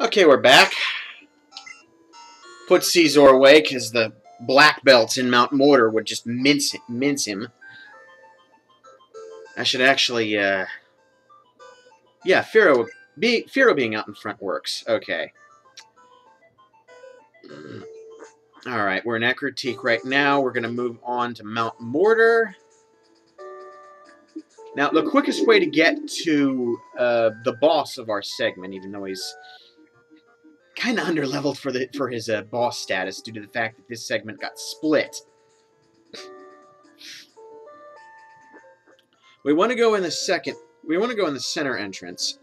Okay, we're back. Put Caesar away because the black belts in Mount Mortar would just mince him. I should actually, yeah, Firo being out in front works. Okay. Alright, we're in Ekritique right now. We're going to move on to Mount Mortar. Now, the quickest way to get to the boss of our segment, even though he's kind of underleveled for his boss status due to the fact that this segment got split. We want to go in the center entrance.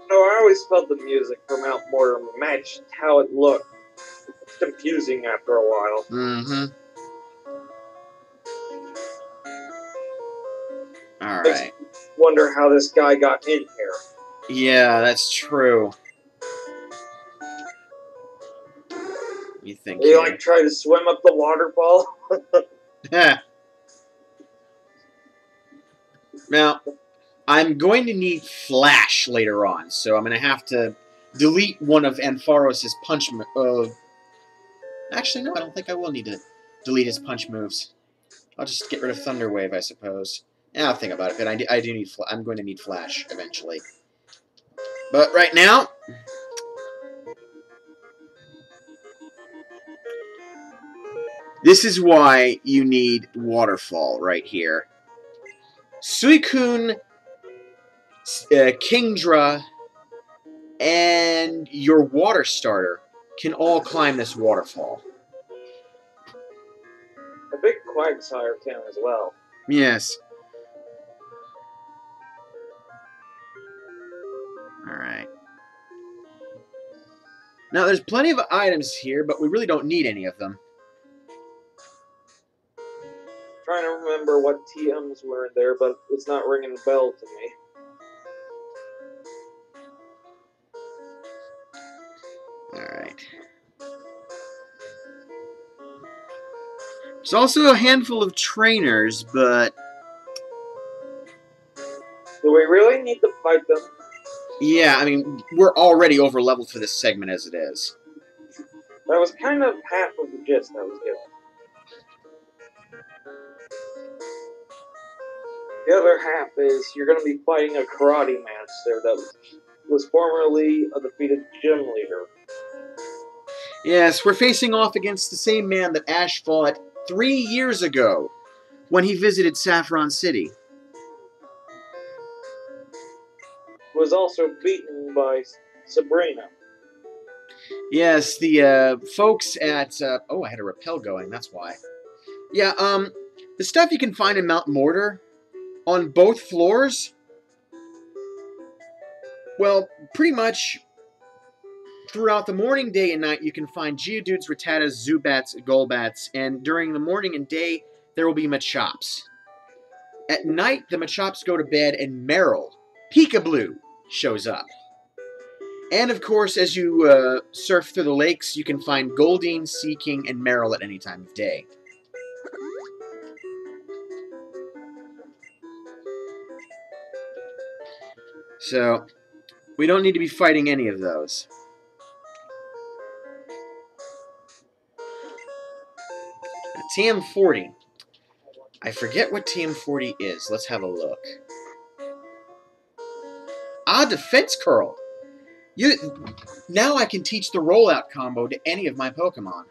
No, I always felt the music from Mount Mortar matched how it looked. It's confusing after a while. Mm-hmm. Alright. Wonder how this guy got in here. Yeah, that's true. You think he like tried to swim up the waterfall? Yeah. Now, I'm going to need Flash later on, so I'm going to have to delete one of Ampharos' punch moves. Actually, no, I don't think I will need to delete his punch moves. I'll just get rid of Thunder Wave, I suppose. Yeah, I'll think about it, but I do need. I'm going to need Flash eventually. But right now, this is why you need Waterfall right here. Suicune, Kingdra, and your Water Starter can all climb this waterfall. A big Quagsire can as well. Yes. Alright. Now, there's plenty of items here, but we really don't need any of them. Trying to remember what TMs were in there, but it's not ringing a bell to me. Alright. There's also a handful of trainers, but do we really need to fight them? Yeah, I mean, we're already over-leveled for this segment as it is. That was kind of half of the gist I was given. The other half is you're going to be fighting a karate master that was formerly a defeated gym leader. Yes, we're facing off against the same man that Ash fought 3 years ago when he visited Saffron City. Was also beaten by Sabrina. Yes, the folks at... oh, I had a rappel going, that's why. Yeah, the stuff you can find in Mount Mortar on both floors, well, pretty much throughout the morning, day, and night, you can find Geodudes, Rattatas, Zubats, Golbats, and during the morning and day, there will be Machops. At night, the Machops go to bed, and Meryl, Peekaboo, shows up. And, of course, as you surf through the lakes, you can find Goldeen, Seaking, and Meryl at any time of day. So, we don't need to be fighting any of those. TM40. I forget what TM40 is. Let's have a look. Ah, Defense Curl. Now I can teach the rollout combo to any of my Pokemon.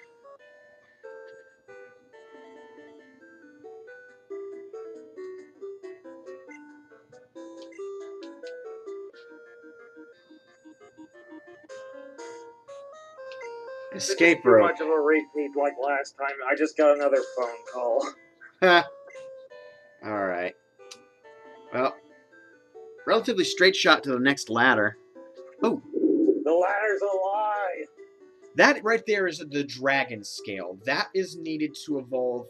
Escape rope. Too much of a repeat like last time. I just got another phone call. Alright. Well, relatively straight shot to the next ladder. Oh. The ladder's a lie. That right there is the Dragon Scale. That is needed to evolve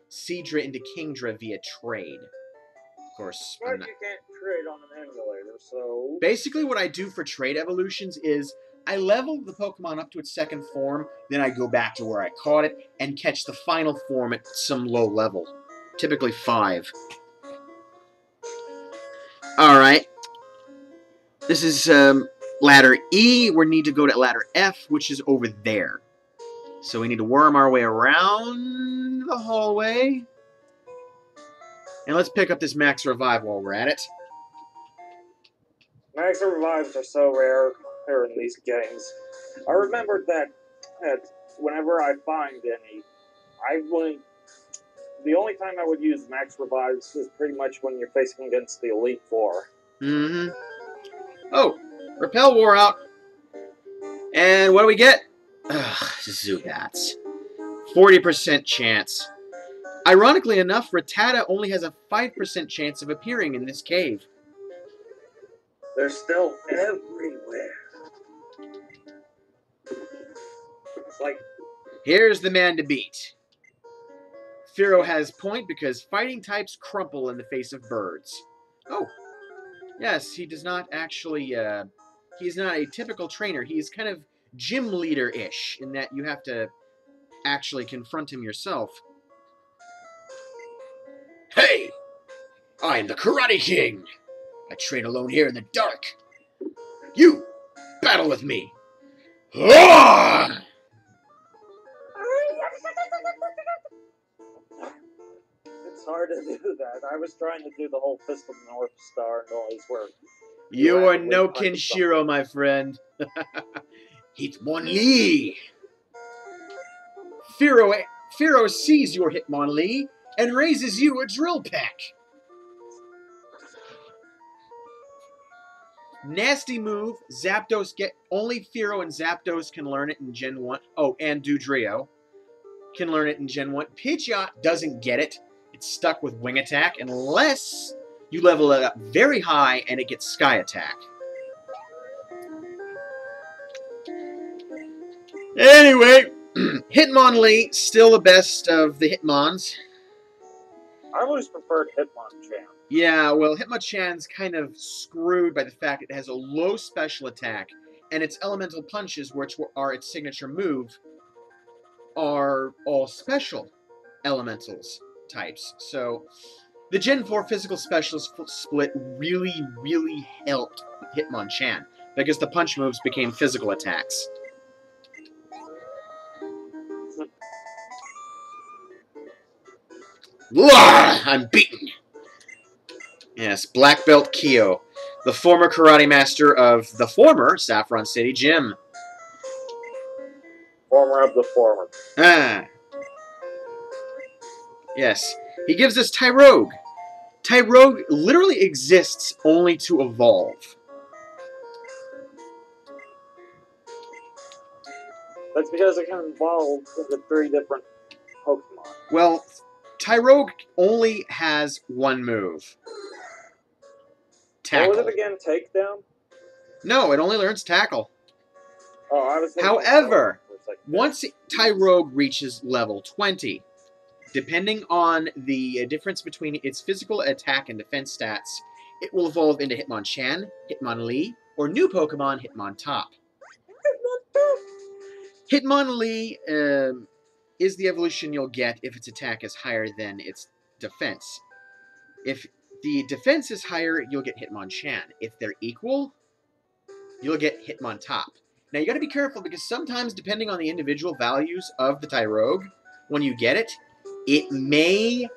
Seadra into Kingdra via trade. Of course, But you can't trade on an emulator, so... Basically what I do for trade evolutions is I level the Pokemon up to its second form, then I go back to where I caught it, and catch the final form at some low level. typically 5. Alright. This is ladder E. We need to go to ladder F, which is over there. So we need to worm our way around the hallway. And let's pick up this Max Revive while we're at it. Max Revives are so rare here in these games. I remembered that whenever I find any, the only time I would use Max Revives is pretty much when you're facing against the Elite Four. Mm-hmm. Oh, Repel wore out. And what do we get? Ugh, Zubats. 40% chance. Ironically enough, Rattata only has a 5% chance of appearing in this cave. They're still everywhere. It's like... Here's the man to beat. Firo has point because fighting types crumple in the face of birds. Oh. Yes, he does not actually... he's not a typical trainer. He's kind of gym leader-ish in that you have to actually confront him yourself. Hey! I am the Karate King! I train alone here in the dark. You! Battle with me! Ah! It's hard to do that. I was trying to do the whole Fist of the North Star noise where... You are no Kenshiro, my friend. Hitmonlee! Firo sees your Hitmonlee and raises you a drill peck. Nasty move. Zapdos get... Only Firo and Zapdos can learn it in Gen 1. Oh, and Dodrio can learn it in Gen 1. Pidgeot doesn't get it. It's stuck with Wing Attack unless you level it up very high and it gets Sky Attack. Anyway, Hitmonlee, still the best of the Hitmons. I always preferred Hitmonchan. Yeah, well, Hitmonchan's kind of screwed by the fact it has a low special attack, and its elemental punches, which are its signature move, are all special elementals types. So the Gen 4 physical specialist split really, really helped Hitmonchan, because the punch moves became physical attacks. I'm beaten! Yes, Black Belt Kiyo, the former karate master of the former Saffron City Gym. Former of the former. Ah. Yes, he gives us Tyrogue. Tyrogue literally exists only to evolve. That's because it can evolve into 3 different Pokemon. Well, Tyrogue only has one move. Tackle. What was it again? Takedown? No, it only learns Tackle. Oh, I was thinking... However, once Tyrogue reaches level 20, depending on the difference between its physical attack and defense stats, it will evolve into Hitmonchan, Hitmonlee, or new Pokemon, Hitmontop. Hitmonlee is the evolution you'll get if its attack is higher than its defense. If the defense is higher, you'll get Hitmonchan. If they're equal, you'll get Hitmontop. Now, you gotta be careful, because sometimes, depending on the individual values of the Tyrogue, when you get it, it may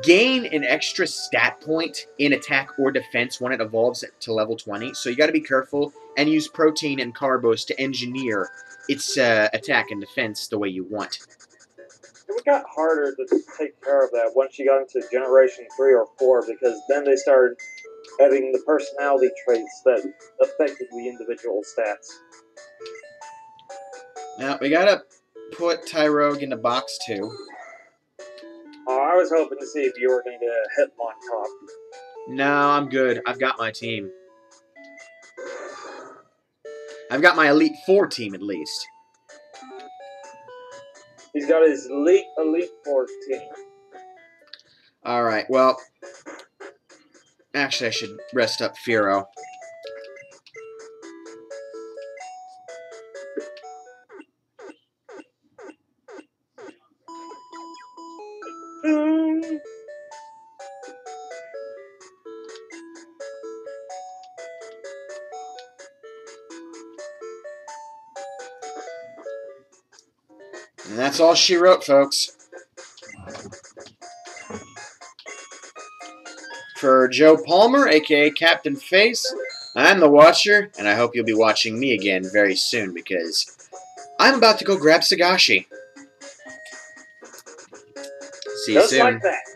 gain an extra stat point in attack or defense when it evolves to level 20. So you gotta be careful and use protein and carbos to engineer its attack and defense the way you want. It got harder to take care of that once you got into Generation 3 or 4, because then they started adding the personality traits that affected the individual stats. Now, we gotta put Tyrogue into box 2. Oh, I was hoping to see if you were going to get a Hitmontop. No, I'm good. I've got my team. I've got my Elite 4 team, at least. He's got his Elite Four team. Alright, well... Actually, I should rest up Firo. And that's all she wrote, folks. For Joe Palmer, aka Captain Face, I'm the Watcher, and I hope you'll be watching me again very soon because I'm about to go grab Sagashi. See you Just soon. like that.